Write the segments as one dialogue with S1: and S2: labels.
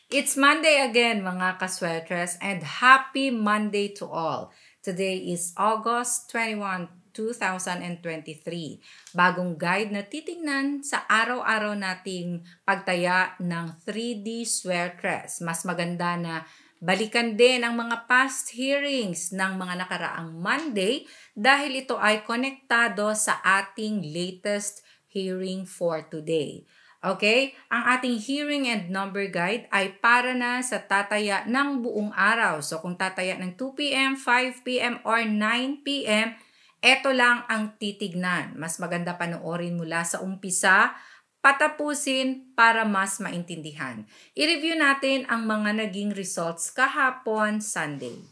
S1: It's Monday again mga kaswetres and happy Monday to all. Today is August 21, 2023. Bagong guide na titingnan sa araw-araw nating pagtaya ng 3D sweatres. Mas maganda na balikan din ang mga past hearings ng mga nakaraang Monday dahil ito ay konektado sa ating latest hearing for today. Okay? Ang ating hearing and number guide ay para na sa tataya ng buong araw. So kung tataya ng 2 p.m., 5 p.m., or 9 p.m., eto lang ang titignan. Mas maganda panoorin mula sa umpisa, patapusin para mas maintindihan. I-review natin ang mga naging results kahapon, Sunday.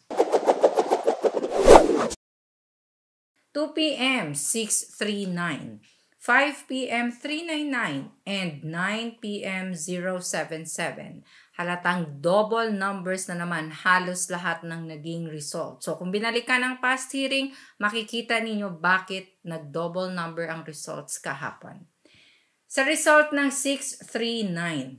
S1: 2 p.m., 639. 5 p.m. 399 and 9 p.m. 077. Halatang double numbers na naman halos lahat ng naging result. So kung binalikan ang past hearing, makikita ninyo bakit nag-double number ang results kahapon. Sa result ng 639,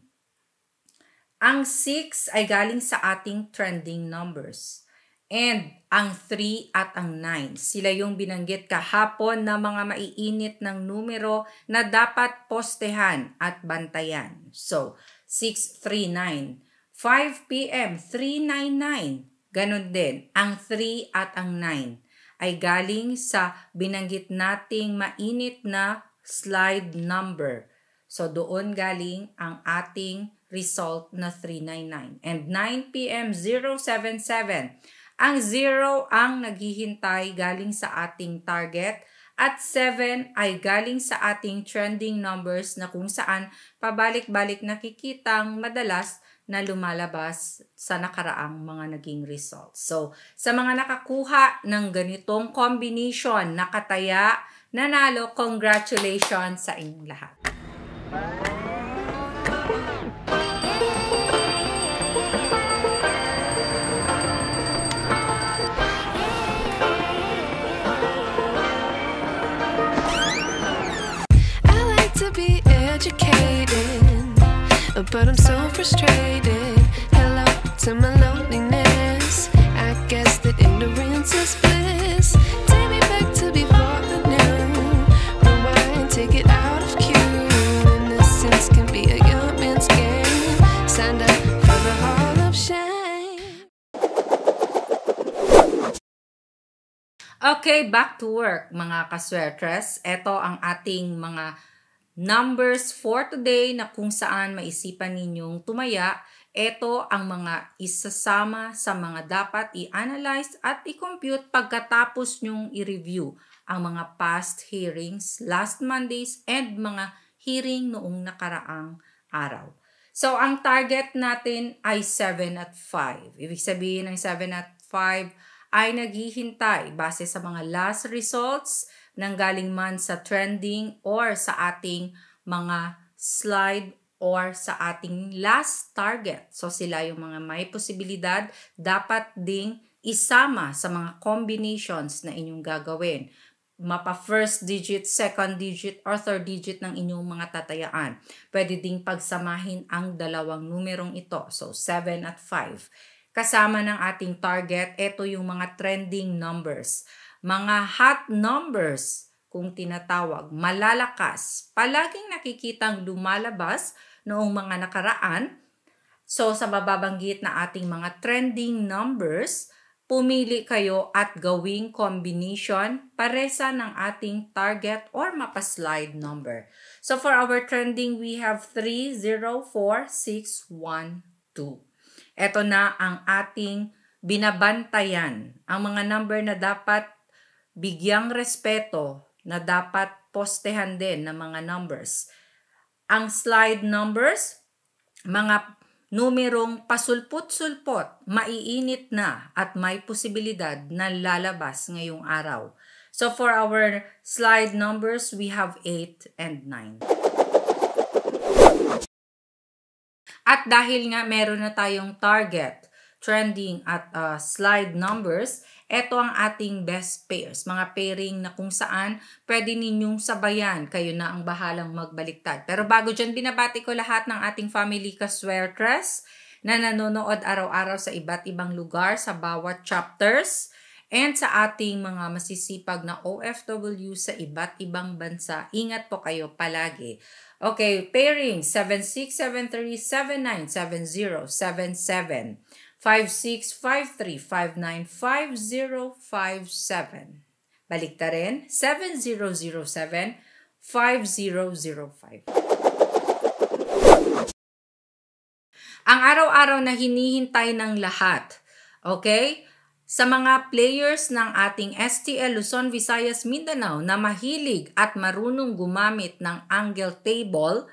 S1: ang 6 ay galing sa ating trending numbers. And ang 3 at ang 9, sila yung binanggit kahapon na mga maiinit ng numero na dapat postehan at bantayan. So, 639, 5 p.m., 399, ganun din. Ang 3 at ang 9 ay galing sa binanggit nating mainit na slide number. So, doon galing ang ating result na 399. And 9 p.m., 077. Ang 0 ang naghihintay galing sa ating target at 7 ay galing sa ating trending numbers na kung saan pabalik-balik nakikitang madalas na lumalabas sa nakaraang mga naging results. So, sa mga nakakuha ng ganitong combination, nakataya, nanalo, congratulations sa inyong lahat.
S2: But I'm so frustrated. Hello to my loneliness. I guess that ignorance is bliss. Take me back to before the new. Rewind, take it out of cue. Innocence can be a young man's game. Signed up for the hall of shame.
S1: Okay, back to work mga kaswetres. Ito ang ating mga numbers for today na kung saan maisipan ninyong tumaya. Ito ang mga isasama sa mga dapat i-analyze at i-compute pagkatapos nyong i-review ang mga past hearings, last Mondays, and mga hearing noong nakaraang araw. So, ang target natin ay 7 at 5. Ibig sabihin ng 7 at 5 ay naghihintay base sa mga last results nanggaling man sa trending or sa ating mga slide or sa ating last target. So sila yung mga may posibilidad, dapat ding isama sa mga combinations na inyong gagawin. Mapa first digit, second digit, or third digit ng inyong mga tatayaan. Pwede ding pagsamahin ang dalawang numerong ito. So 7 at 5. Kasama ng ating target, ito yung mga trending numbers. Mga hot numbers, kung tinatawag, malalakas, palaging nakikitang lumalabas noong mga nakaraan. So sa mababanggit na ating mga trending numbers, pumili kayo at gawing combination paresa ng ating target or mapaslide number. So for our trending, we have 3, 0, 4, 6, 1, 2. Ito na ang ating binabantayan. Ang mga number na dapat bigyang respeto, na dapat postehan din ng mga numbers. Ang slide numbers, mga numerong pasulpot-sulpot, maiinit na at may posibilidad na lalabas ngayong araw. So for our slide numbers, we have 8 and 9. At dahil nga meron na tayong target, trending at slide numbers, ito ang ating best pairs. Mga pairing na kung saan pwede ninyong sabayan. Kayo na ang bahalang magbaliktad. Pero bago dyan, binabati ko lahat ng ating family kaswetres. na nanonood araw-araw sa iba't ibang lugar sa bawat chapters, and sa ating mga masisipag na OFW sa iba't ibang bansa. Ingat po kayo palagi. Okay, pairing 7673797077 5653595057. Balik ta rin, 7007-5005. Ang araw-araw na hinihintay ng lahat, okay? Sa mga players ng ating STL Luzon, Visayas, Mindanao na mahilig at marunong gumamit ng angle table,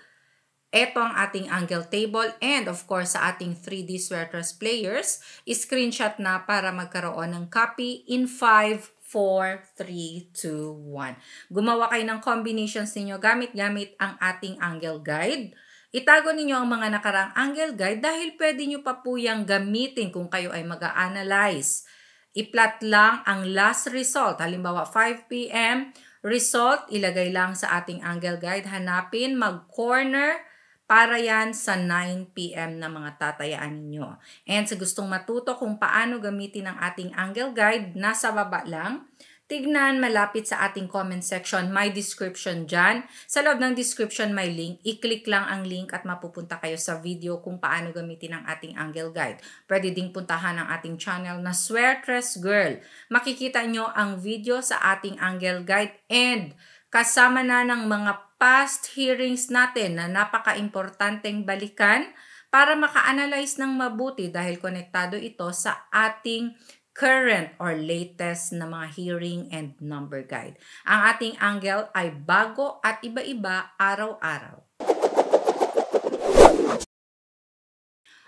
S1: ito ang ating angle table, and of course sa ating 3D Sweaters players, screenshot na para magkaroon ng copy in 5, 4, 3, 2, 1. Gumawa kayo ng combinations ninyo gamit ang ating angle guide. Itago ninyo ang mga nakaraang angle guide dahil pwede nyo pa po yung gamitin kung kayo ay mag-a-analyze. I-plot lang ang last result. Halimbawa, 5 p.m. result, ilagay lang sa ating angle guide. Hanapin, mag-corner, para yan sa 9 p.m. na mga tatayaan ninyo. And sa gustong matuto kung paano gamitin ang ating angle guide, nasa baba lang. Tignan malapit sa ating comment section, may description dyan. Sa loob ng description may link. I-click lang ang link at mapupunta kayo sa video kung paano gamitin ang ating angle guide. Pwede ding puntahan ang ating channel na Sweaters Girl. Makikita nyo ang video sa ating angle guide and kasama na ng mga past hearings natin na napaka-importanteng balikan para maka-analyze ng mabuti dahil konektado ito sa ating current or latest na mga hearing and number guide. Ang ating angle ay bago at iba-iba araw-araw.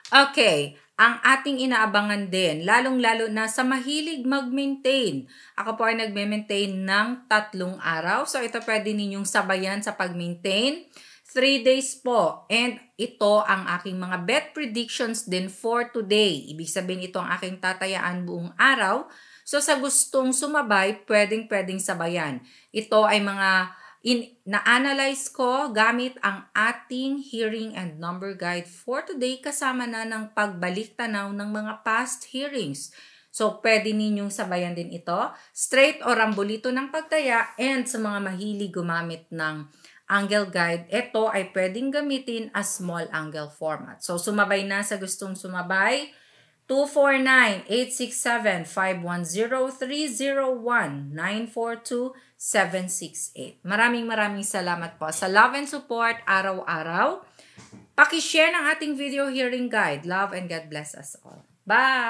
S1: Okay, ang ating inaabangan din, lalong-lalo na sa mahilig mag-maintain. Ako po ay nagme-maintain ng 3 araw. So ito pwede ninyong sabayan sa pag-maintain. 3 days po. And ito ang aking mga bet predictions din for today. Ibig sabihin ito ang aking tatayaan buong araw. So sa gustong sumabay, pwedeng sabayan. Ito ay mga na-analyze ko gamit ang ating hearing and number guide for today kasama na ng pagbalik tanaw ng mga past hearings. So, pwede ninyong sabayan din ito. Straight o rambolito ng pagtaya, and sa mga mahilig gumamit ng angle guide, ito ay pwedeng gamitin as small angle format. So, sumabay na sa gustong sumabay. 249-867-510-301-942-768. Maraming salamat po sa love and support araw-araw. Paki-share ng ating video hearing guide. Love and God bless us all. Bye!